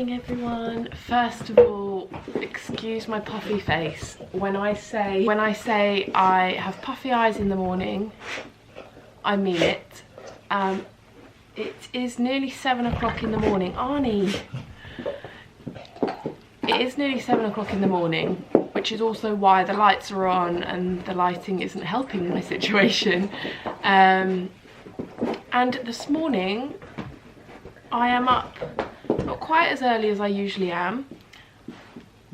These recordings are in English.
morning, everyone. First of all, excuse my puffy face. When I say I have puffy eyes in the morning, I mean it. It is nearly 7 o'clock in the morning. Arnie! It is nearly 7 o'clock in the morning, which is also why the lights are on and the lighting isn't helping my situation. And this morning, I am up, not quite as early as I usually am,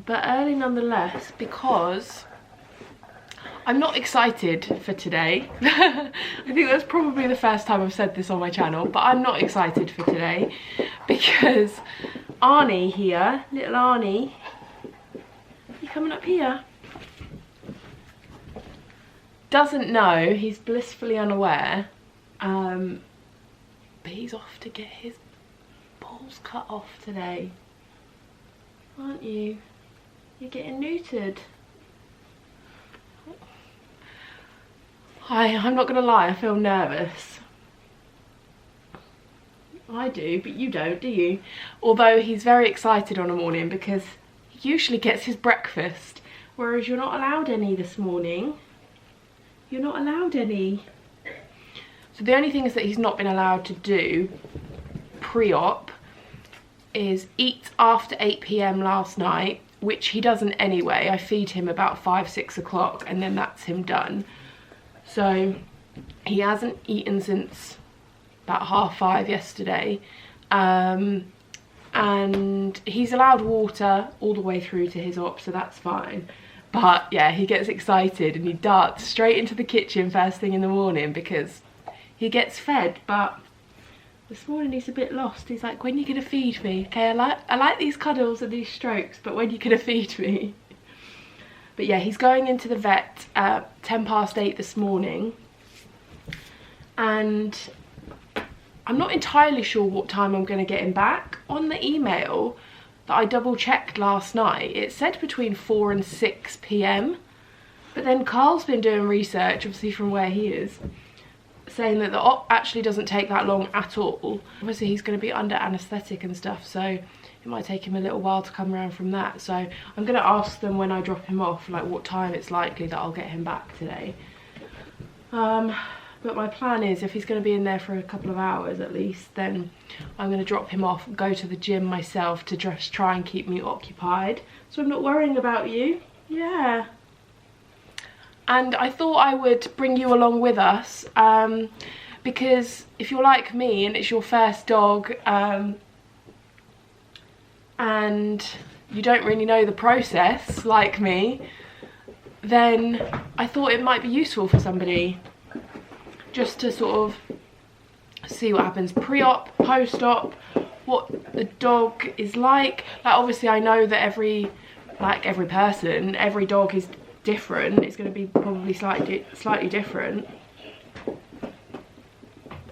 but early nonetheless, because I'm not excited for today. I think that's probably the first time I've said this on my channel, but I'm not excited for today because Arnie here, little Arnie, you coming up here? Doesn't know, he's blissfully unaware, but he's off to get his balls cut off today, aren't you? You're getting neutered. I'm not gonna lie, I feel nervous. I do, but you don't, do you? Although he's very excited on a morning because he usually gets his breakfast, whereas you're not allowed any this morning. You're not allowed any. So the only things that he's not been allowed to do pre-op is eat after 8 PM last night, which he doesn't anyway. I feed him about 5, 6 o'clock and then that's him done. So he hasn't eaten since about 5:30 yesterday. And he's allowed water all the way through to his op, so that's fine. But yeah, he gets excited and he darts straight into the kitchen first thing in the morning because he gets fed, but this morning he's a bit lost. He's like, when are you gonna feed me? Okay, I like these cuddles and these strokes, but when are you gonna feed me? But yeah, he's going into the vet at 8:10 this morning, and I'm not entirely sure what time I'm gonna get him back. On the email that I double checked last night, it said between 4 and 6 PM, but then Carl's been doing research, obviously from where he is, saying that the op actually doesn't take that long at all. Obviously he's going to be under anaesthetic and stuff, so it might take him a little while to come around from that. So I'm going to ask them when I drop him off, like what time it's likely that I'll get him back today. But my plan is, if he's going to be in there for a couple of hours at least, then I'm going to drop him off, go to the gym myself to just try and keep me occupied, so I'm not worrying about you. Yeah. And I thought I would bring you along with us, because if you're like me and it's your first dog, and you don't really know the process like me, then I thought it might be useful for somebody just to sort of see what happens pre-op, post-op, what the dog is like. Like obviously I know that every person, every dog is different. It's going to be probably slightly different.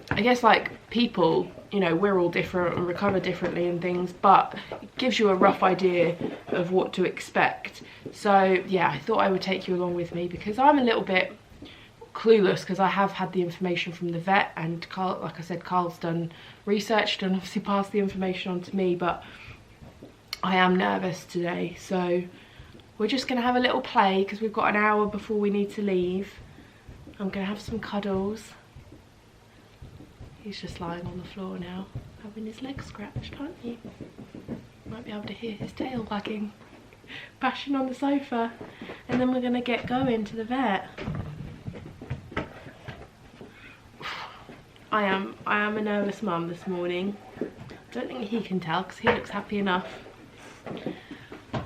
I guess like people, you know, we're all different and recover differently and things, but it gives you a rough idea of what to expect. So yeah, I thought I would take you along with me because I'm a little bit clueless, because I have had the information from the vet, and Carl, like I said, Carl's done research and obviously passed the information on to me, but I am nervous today. So we're just going to have a little play because we've got an hour before we need to leave. I'm going to have some cuddles. He's just lying on the floor now, having his legs scratched, aren't you? Might be able to hear his tail wagging, bashing on the sofa. And then we're going to get going to the vet. I am a nervous mum this morning. Don't think he can tell because he looks happy enough. Are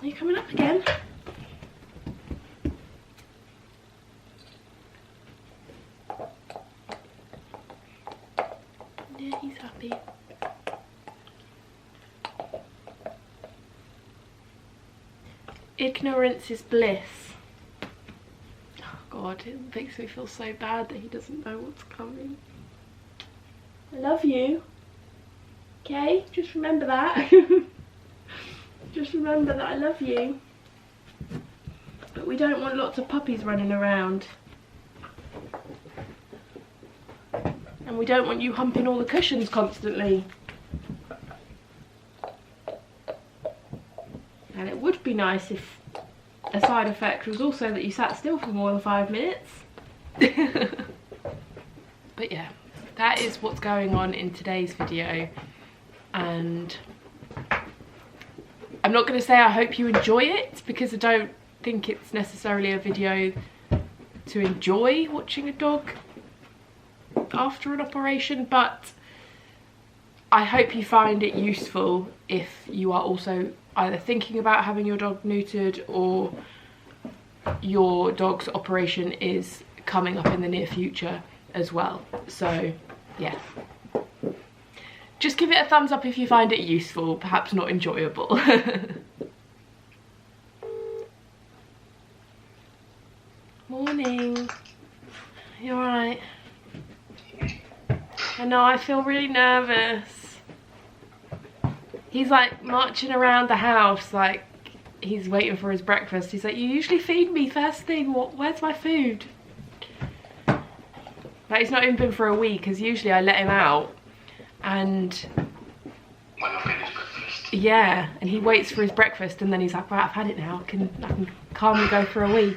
you coming up again? Yeah, he's happy. Ignorance is bliss. Oh God, it makes me feel so bad that he doesn't know what's coming. I love you. Okay, just remember that. Just remember that I love you. But we don't want lots of puppies running around. And we don't want you humping all the cushions constantly. And it would be nice if a side effect was also that you sat still for more than 5 minutes. But yeah, that is what's going on in today's video, and I'm not going to say I hope you enjoy it, because I don't think it's necessarily a video to enjoy watching a dog after an operation, but I hope you find it useful if you are also either thinking about having your dog neutered or your dog's operation is coming up in the near future as well. So yeah, just give it a thumbs up if you find it useful, perhaps not enjoyable. Morning. You alright? I know, I feel really nervous. He's like marching around the house like he's waiting for his breakfast. He's like, you usually feed me first thing, where's my food? Like, he's not even been for a week, because usually I let him out and when I finish breakfast. Yeah, and he waits for his breakfast and then he's like, right, I've had it now, I can calmly go for a wee.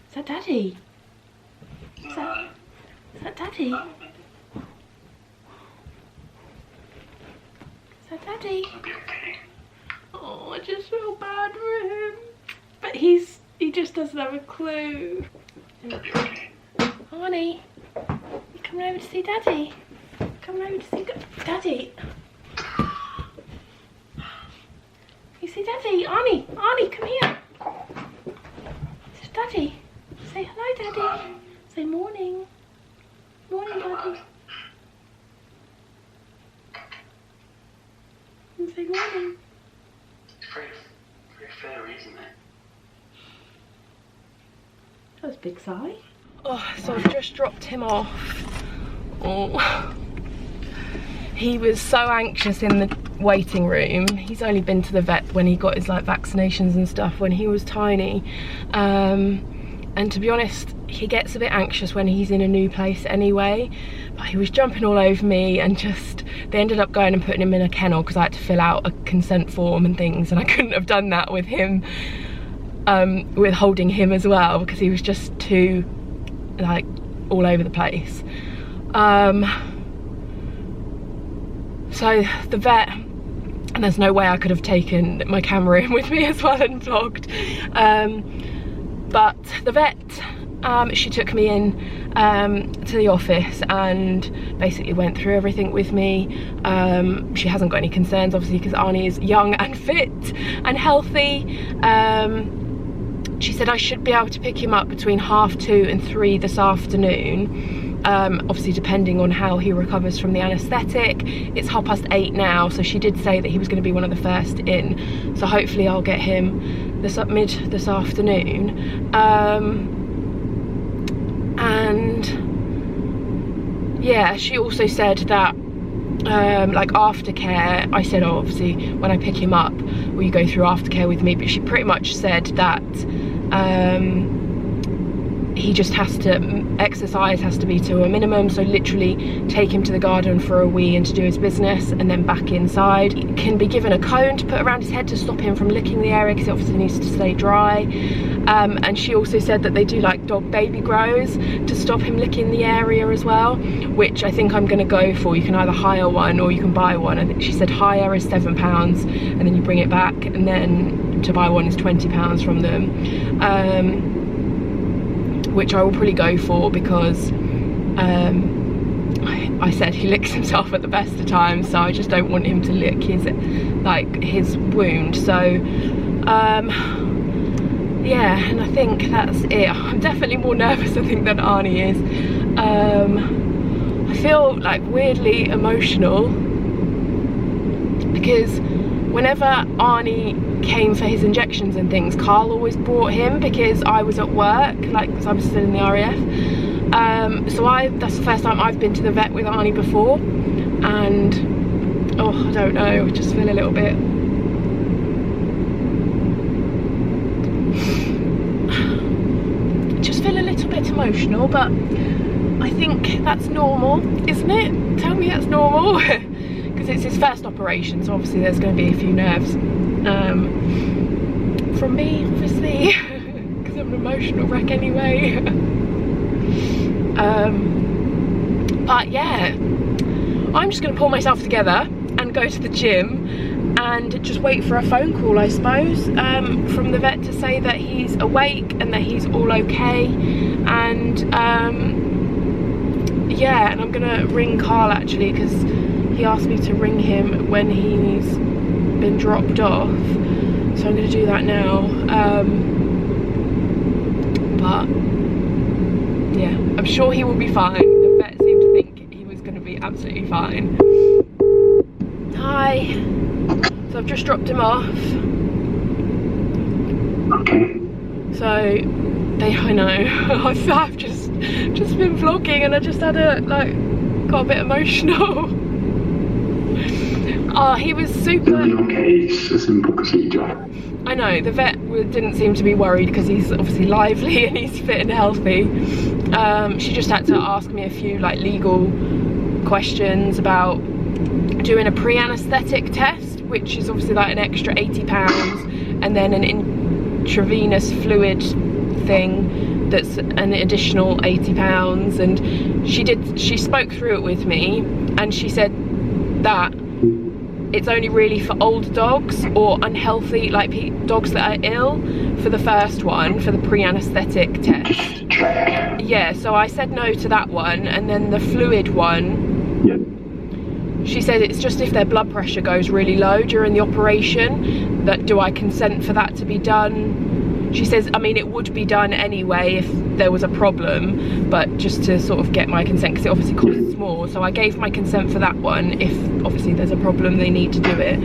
Is that Daddy? Is that Daddy? Is that Daddy? I'll be okay. Oh, I just feel bad for him. But he just doesn't have a clue. I'll be okay. Arnie, you coming over to see Daddy? Coming over to see Daddy? You see Daddy? Arnie, come here. This is Daddy. Say hello, Daddy. Say morning. Morning, Daddy. And say morning. It's very fairy, isn't it? That was a big sigh. Oh, so I've just dropped him off. Oh. He was so anxious in the waiting room. He's only been to the vet when he got his like vaccinations and stuff when he was tiny. And to be honest, he gets a bit anxious when he's in a new place anyway. But he was jumping all over me, and they ended up going and putting him in a kennel because I had to fill out a consent form and things, and I couldn't have done that with him, with holding him as well, because he was just too like all over the place. So the vet, and there's no way I could have taken my camera in with me as well and vlogged, but the vet, she took me in to the office and basically went through everything with me. She hasn't got any concerns obviously because Arnie is young and fit and healthy. She said I should be able to pick him up between 2:30 and 3 this afternoon, obviously depending on how he recovers from the anaesthetic. It's 8:30 now, so she did say that he was going to be one of the first in, so hopefully I'll get him this afternoon. And yeah, she also said that like aftercare, I said, oh, obviously when I pick him up will you go through aftercare with me, but she pretty much said that he just has to, exercise has to be to a minimum, so literally take him to the garden for a wee and to do his business and then back inside. He can be given a cone to put around his head to stop him from licking the area because it obviously needs to stay dry. And she also said that they do like dog baby grows to stop him licking the area as well, which I think I'm going to go for. You can either hire one or you can buy one. I think she said hire is £7 and then you bring it back, and then to buy one is £20 from them. Which I will probably go for because I said he licks himself at the best of times, so I just don't want him to lick his wound. So yeah, and I think that's it. I'm definitely more nervous I think than Arnie is. I feel like weirdly emotional because whenever Arnie came for his injections and things, Carl always brought him because I was at work, like because I was still in the RAF. So that's the first time I've been to the vet with Arnie before, and oh, I don't know, I just feel a little bit emotional, but I think that's normal, isn't it? Tell me that's normal. Because it's his first operation, so obviously there's going to be a few nerves from me, obviously, because I'm an emotional wreck anyway. But yeah, I'm just going to pull myself together and go to the gym and just wait for a phone call, I suppose, from the vet to say that he's awake and that he's all okay. And yeah, and I'm gonna ring Carl actually, because he asked me to ring him when he's been dropped off, so I'm gonna do that now. But yeah, I'm sure he will be fine. The vet seemed to think he was gonna be absolutely fine. Hi. So I've just dropped him off. Okay. So I know I've just been vlogging and I just had got a bit emotional. Oh, he was super. Okay, it's a simple procedure. I know, the vet didn't seem to be worried because he's obviously lively and he's fit and healthy. She just had to ask me a few like legal questions about doing a pre-anaesthetic test, which is obviously like an extra £80, and then an intravenous fluid thing that's an additional £80. And she spoke through it with me, and she said that it's only really for old dogs or unhealthy, like dogs that are ill, for the first one, for the pre-anaesthetic test. Yeah, so I said no to that one, and then the fluid one, yeah. She said it's just if their blood pressure goes really low during the operation, that do I consent for that to be done. She says, I mean, it would be done anyway if there was a problem, but just to sort of get my consent, because it obviously costs more. So I gave my consent for that one. If obviously there's a problem, they need to do it.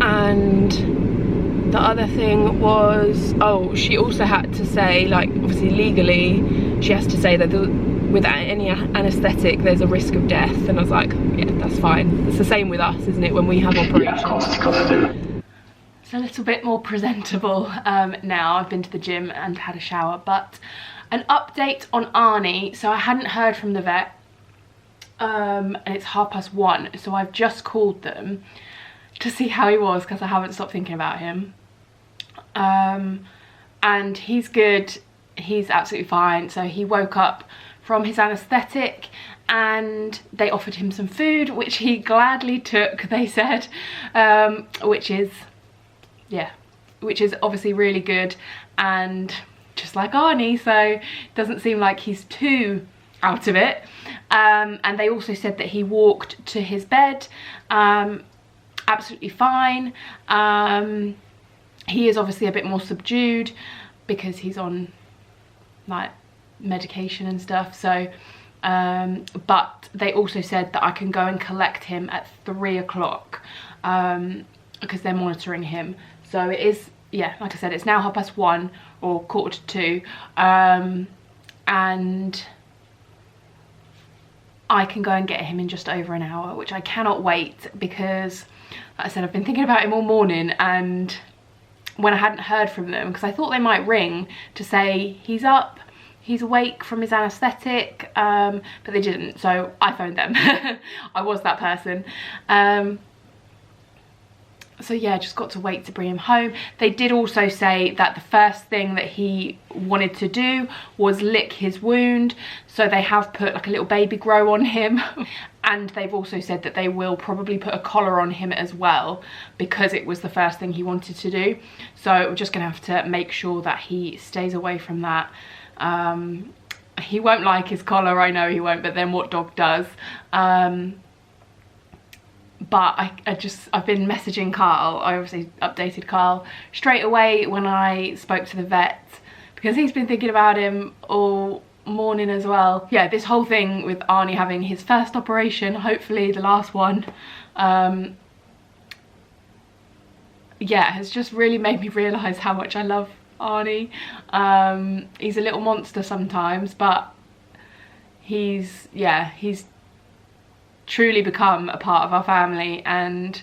And the other thing was, oh, she also had to say, like, obviously legally, she has to say that without any anaesthetic there's a risk of death. And I was like, yeah, that's fine. It's the same with us, isn't it, when we have operations? Yeah, it's a little bit more presentable now. I've been to the gym and had a shower. But an update on Arnie. So I hadn't heard from the vet, and it's 1:30, so I've just called them to see how he was, because I haven't stopped thinking about him. And he's good, he's absolutely fine. So he woke up from his anaesthetic and they offered him some food, which he gladly took, they said, which is obviously really good, and just like Arnie, so it doesn't seem like he's too out of it. And they also said that he walked to his bed absolutely fine. He is obviously a bit more subdued because he's on like medication and stuff, so but they also said that I can go and collect him at 3 o'clock because they're monitoring him. So it is, yeah, like I said, it's now 1:30 or 1:45, and I can go and get him in just over an hour, which I cannot wait, because like I said, I've been thinking about him all morning, and when I hadn't heard from them, because I thought they might ring to say he's up, he's awake from his anaesthetic, but they didn't, so I phoned them. I was that person. So yeah, just got to wait to bring him home. They did also say that the first thing that he wanted to do was lick his wound, so they have put like a little baby grow on him. And they've also said that they will probably put a collar on him as well, because it was the first thing he wanted to do. So we're just gonna have to make sure that he stays away from that. He won't like his collar, I know he won't, but then what dog does? But I've been messaging Carl. I obviously updated Carl straight away when I spoke to the vet, because he's been thinking about him all morning as well. Yeah, this whole thing with Arnie having his first operation, hopefully the last one, yeah, has just really made me realise how much I love Arnie. He's a little monster sometimes, but he's truly become a part of our family. And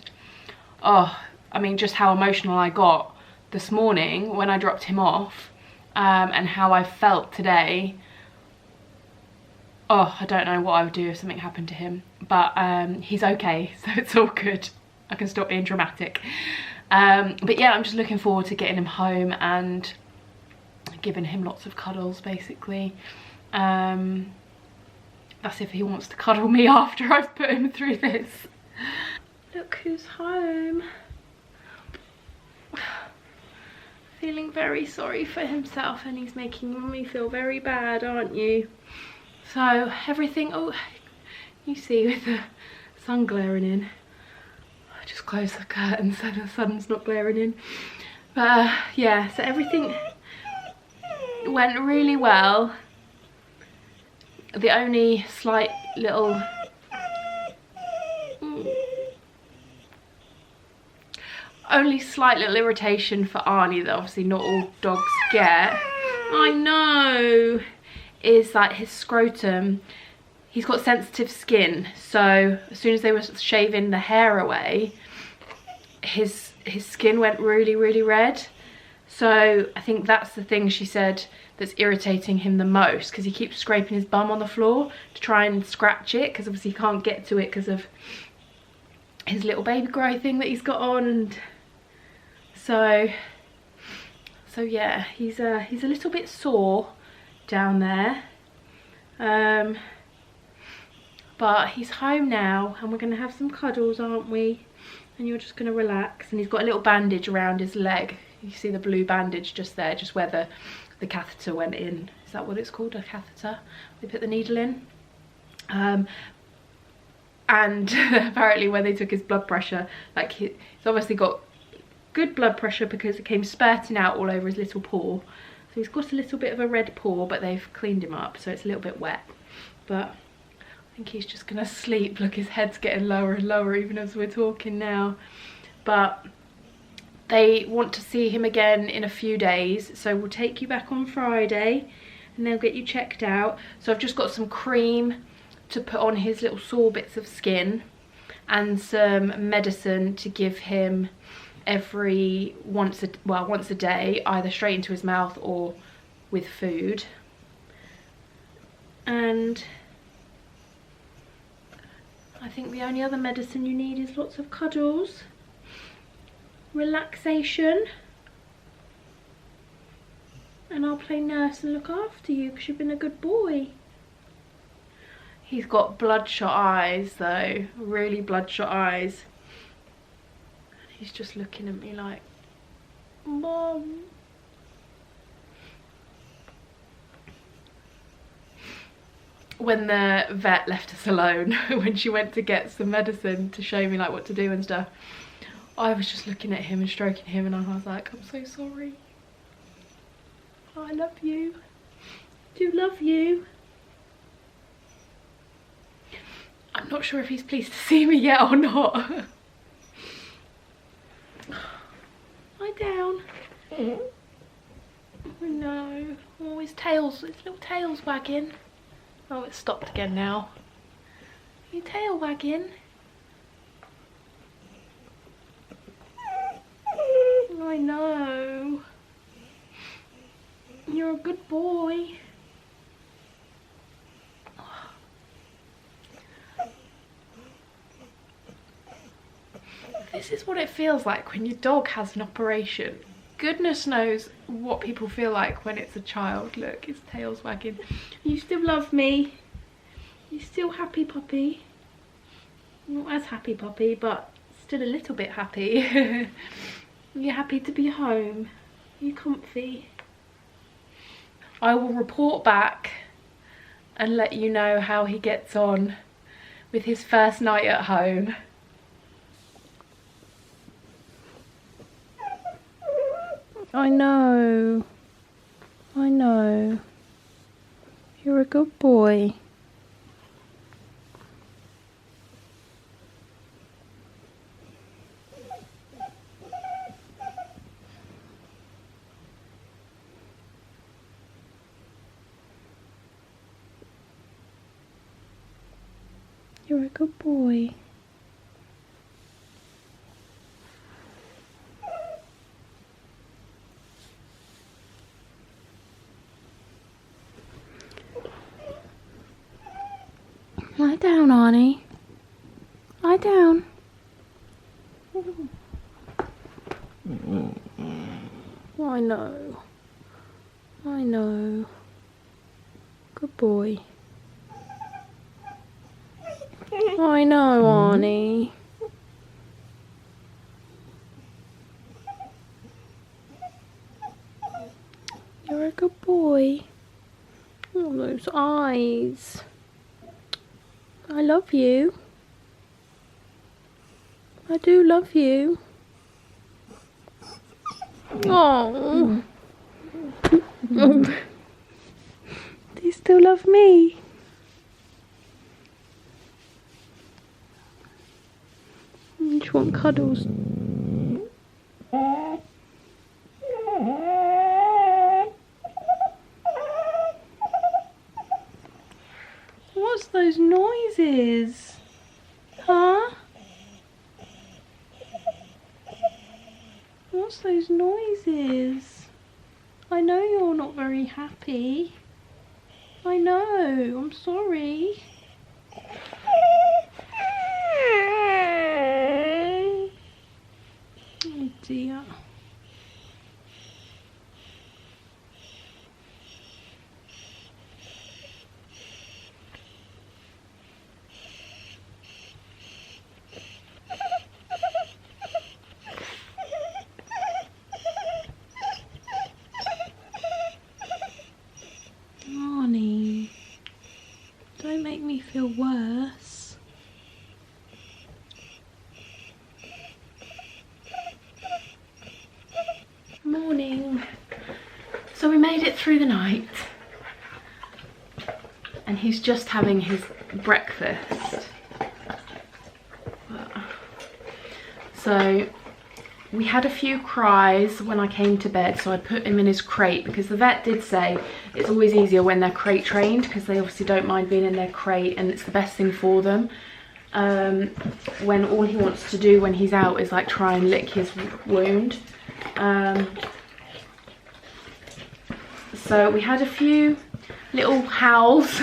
oh, I mean, just how emotional I got this morning when I dropped him off, and how I felt today. Oh, I don't know what I would do if something happened to him, but he's okay, so it's all good. I can stop being dramatic. But yeah, I'm just looking forward to getting him home and giving him lots of cuddles, basically. That's if he wants to cuddle me after I've put him through this. Look who's home. Feeling very sorry for himself, and he's making Mummy feel very bad, aren't you? So everything, oh, you see with the sun glaring in. I just close the curtain so the sun's not glaring in. But yeah, so everything went really well. The only slight little irritation for Arnie, that obviously not all dogs get, I know, is that his scrotum, he's got sensitive skin, so as soon as they were shaving the hair away, his skin went really, really red. So I think that's the thing she said that's irritating him the most, because he keeps scraping his bum on the floor to try and scratch it, because obviously he can't get to it because of his little baby grow thing that he's got on. And so yeah, he's a little bit sore down there, but he's home now, and we're gonna have some cuddles, aren't we? And you're just gonna relax. And he's got a little bandage around his leg. You see the blue bandage just there, just where the catheter went in. Is that what it's called, a catheter? They put the needle in. And apparently when they took his blood pressure, like he's obviously got good blood pressure because it came spurting out all over his little paw. So he's got a little bit of a red paw, but they've cleaned him up, so it's a little bit wet. But I think he's just gonna sleep. Look, his head's getting lower and lower even as we're talking now. But they want to see him again in a few days, so we'll take you back on Friday and they'll get you checked out. So I've just got some cream to put on his little sore bits of skin and some medicine to give him once a day, either straight into his mouth or with food. And I think the only other medicine you need is lots of cuddles, relaxation, and I'll play nurse and look after you because you've been a good boy. He's got bloodshot eyes though, really bloodshot eyes. He's just looking at me like, Mom. When the vet left us alone, when she went to get some medicine to show me like what to do and stuff, I was just looking at him and stroking him, and I was like, I'm so sorry. Oh, I love you. I do love you. I'm not sure if he's pleased to see me yet or not. Lie down. Oh no. Oh, his little tail's wagging. Oh, it's stopped again now. Your tail wagging. I know. You're a good boy. This is what it feels like when your dog has an operation. Goodness knows what people feel like when it's a child. Look, his tail's wagging. You still love me? You still happy, puppy? Not as happy, puppy, but still a little bit happy. You happy to be home? You comfy? I will report back and let you know how he gets on with his first night at home. I know. I know. You're a good boy. You're a good boy. Lie down, Arnie. Lie down. I know. I know. Good boy. I know, Arnie. You're a good boy. Oh, those eyes. I love you. I do love you. Oh. Do you still love me? You just want cuddles. What's those noises? Huh? What's those noises? I know you're not very happy. I know, I'm sorry. Oh dear. Arnie, don't make me feel worse. Morning. So we made it through the night and he's just having his breakfast. So we had a few cries when I came to bed, so I put him in his crate because the vet did say it's always easier when they're crate trained because they obviously don't mind being in their crate and it's the best thing for them. When all he wants to do when he's out is like try and lick his wound. So we had a few little howls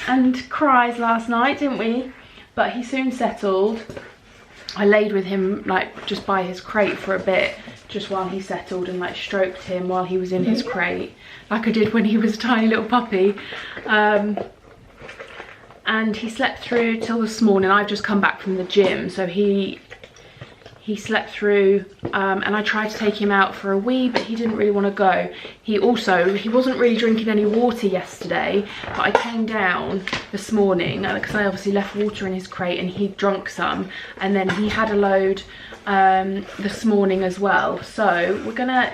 and cries last night, didn't we? But he soon settled. I laid with him like just by his crate for a bit, just while he settled, and like stroked him while he was in his crate, like I did when he was a tiny little puppy. And he slept through till this morning. I've just come back from the gym, so he slept through, and I tried to take him out for a wee, but he didn't really want to go. He wasn't really drinking any water yesterday, but I came down this morning because I obviously left water in his crate and he drunk some, and then he had a load this morning as well. So we're gonna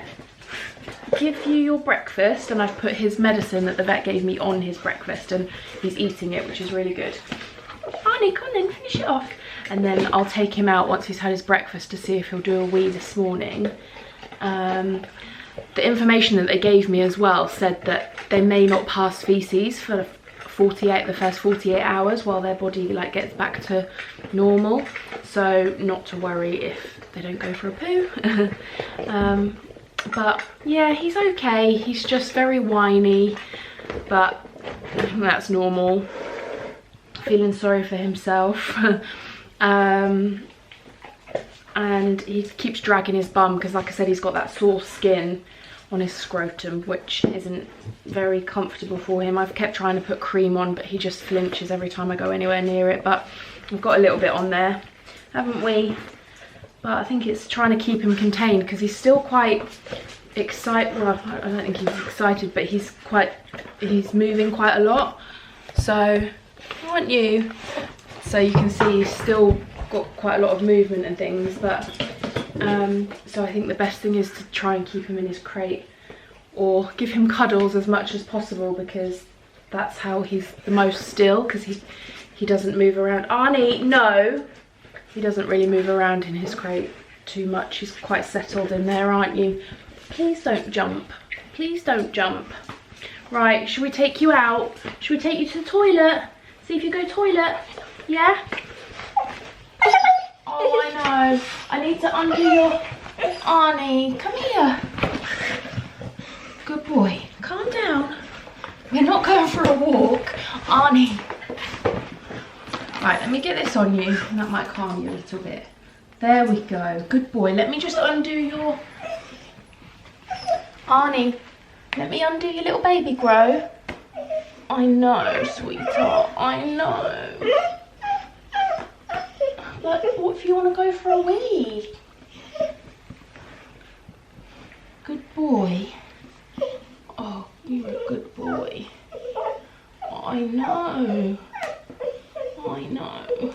give you your breakfast, and I've put his medicine that the vet gave me on his breakfast and he's eating it, which is really good. Arnie, come on then, finish it off. And then I'll take him out once he's had his breakfast to see if he'll do a wee this morning. The information that they gave me as well said that they may not pass feces for the first 48 hours while their body like gets back to normal. So not to worry if they don't go for a poo. But yeah, he's okay. He's just very whiny, but I think that's normal. Feeling sorry for himself. And he keeps dragging his bum because, like I said, he's got that sore skin on his scrotum, which isn't very comfortable for him. I've kept trying to put cream on, but he just flinches every time I go anywhere near it. But we've got a little bit on there, haven't we? But I think it's trying to keep him contained because he's still quite excited. Well, I don't think he's excited, but he's moving quite a lot. So aren't you? So you can see he's still got quite a lot of movement and things, but so I think the best thing is to try and keep him in his crate or give him cuddles as much as possible, because that's how he's the most still, because he doesn't move around. Arnie, no, he doesn't really move around in his crate too much. He's quite settled in there, aren't you? Please don't jump. Please don't jump. Right, should we take you out? Should we take you to the toilet? See if you go toilet. Yeah? Oh, I know. I need to undo your... Arnie, come here. Good boy. Calm down. We're not going for a walk. Arnie. Right, let me get this on you. That might calm you a little bit. There we go. Good boy. Let me just undo your... Arnie, let me undo your little baby grow. I know, sweetheart. I know. Like, what if you want to go for a wee? Good boy. Oh, you're a good boy. I know. I know.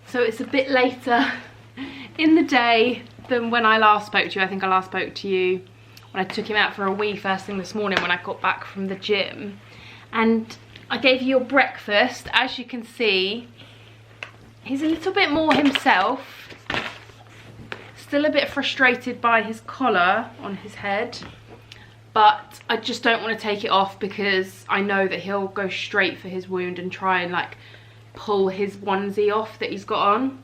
So it's a bit later in the day than when I last spoke to you. I think I last spoke to you when I took him out for a wee first thing this morning when I got back from the gym. And I gave you your breakfast. As you can see, he's a little bit more himself. Still a bit frustrated by his collar on his head. But I just don't want to take it off because I know that he'll go straight for his wound and try and like pull his onesie off that he's got on.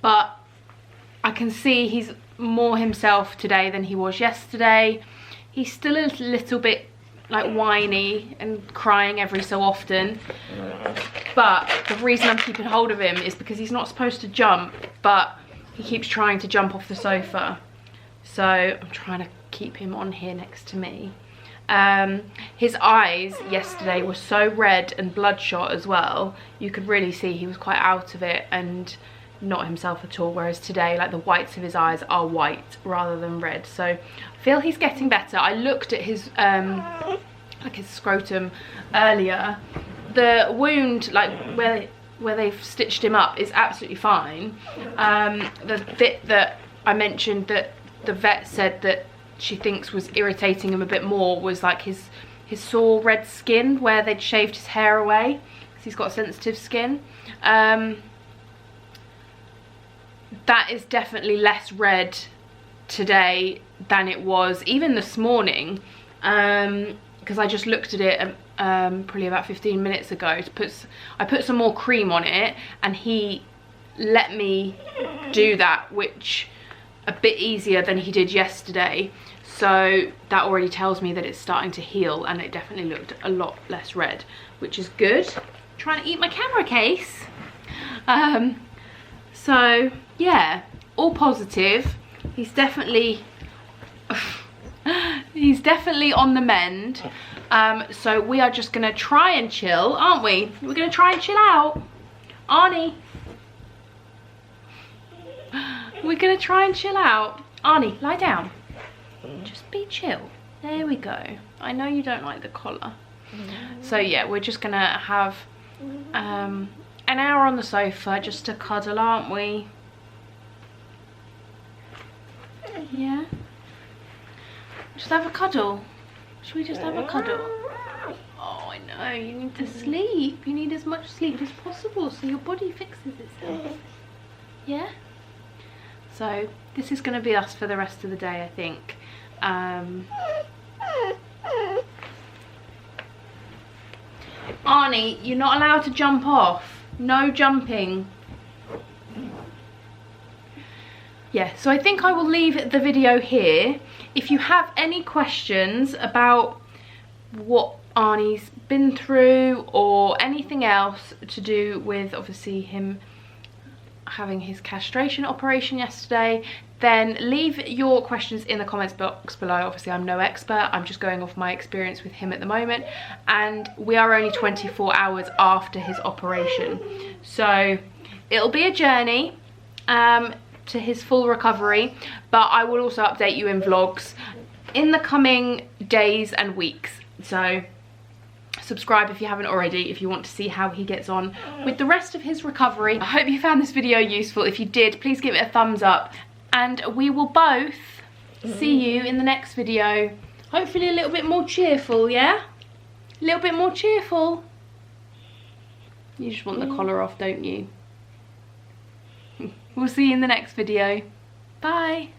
But I can see he's more himself today than he was yesterday. He's still a little bit like whiny and crying every so often, but the reason I'm keeping hold of him is because he's not supposed to jump, but he keeps trying to jump off the sofa, so I'm trying to keep him on here next to me. His eyes yesterday were so red and bloodshot as well. You could really see he was quite out of it and not himself at all, whereas today like the whites of his eyes are white rather than red. So I feel he's getting better. I looked at his like his scrotum earlier. The wound, like where they've stitched him up, is absolutely fine. The bit that I mentioned that the vet said that she thinks was irritating him a bit more was like his sore red skin where they'd shaved his hair away because he's got sensitive skin. That is definitely less red today than it was even this morning, because I just looked at it probably about 15 minutes ago. I put some more cream on it and he let me do that, which a bit easier than he did yesterday. So that already tells me that it's starting to heal, and it definitely looked a lot less red, which is good. I'm trying to eat my camera case. So yeah, all positive. He's definitely on the mend. So we are just gonna try and chill, aren't we? We're gonna try and chill out. Arnie, we're gonna try and chill out. Arnie, lie down. Just be chill. There we go. I know you don't like the collar. So yeah, we're just gonna have an hour on the sofa just to cuddle, aren't we? Yeah? Just have a cuddle. Should we just have a cuddle? Oh, I know. You need to sleep. You need as much sleep as possible so your body fixes itself. Yeah? So this is going to be us for the rest of the day, I think. Arnie, you're not allowed to jump off. No jumping. Yeah, so I think I will leave the video here. If you have any questions about what Arnie's been through or anything else to do with obviously him having his castration operation yesterday, then leave your questions in the comments box below. Obviously I'm no expert, I'm just going off my experience with him at the moment, and we are only 24 hours after his operation, so it'll be a journey to his full recovery, but I will also update you in vlogs in the coming days and weeks. So subscribe if you haven't already if you want to see how he gets on with the rest of his recovery. I hope you found this video useful. If you did, please give it a thumbs up, and we will both see you in the next video. Hopefully a little bit more cheerful, yeah? A little bit more cheerful. You just want the collar off, don't you? We'll see you in the next video. Bye.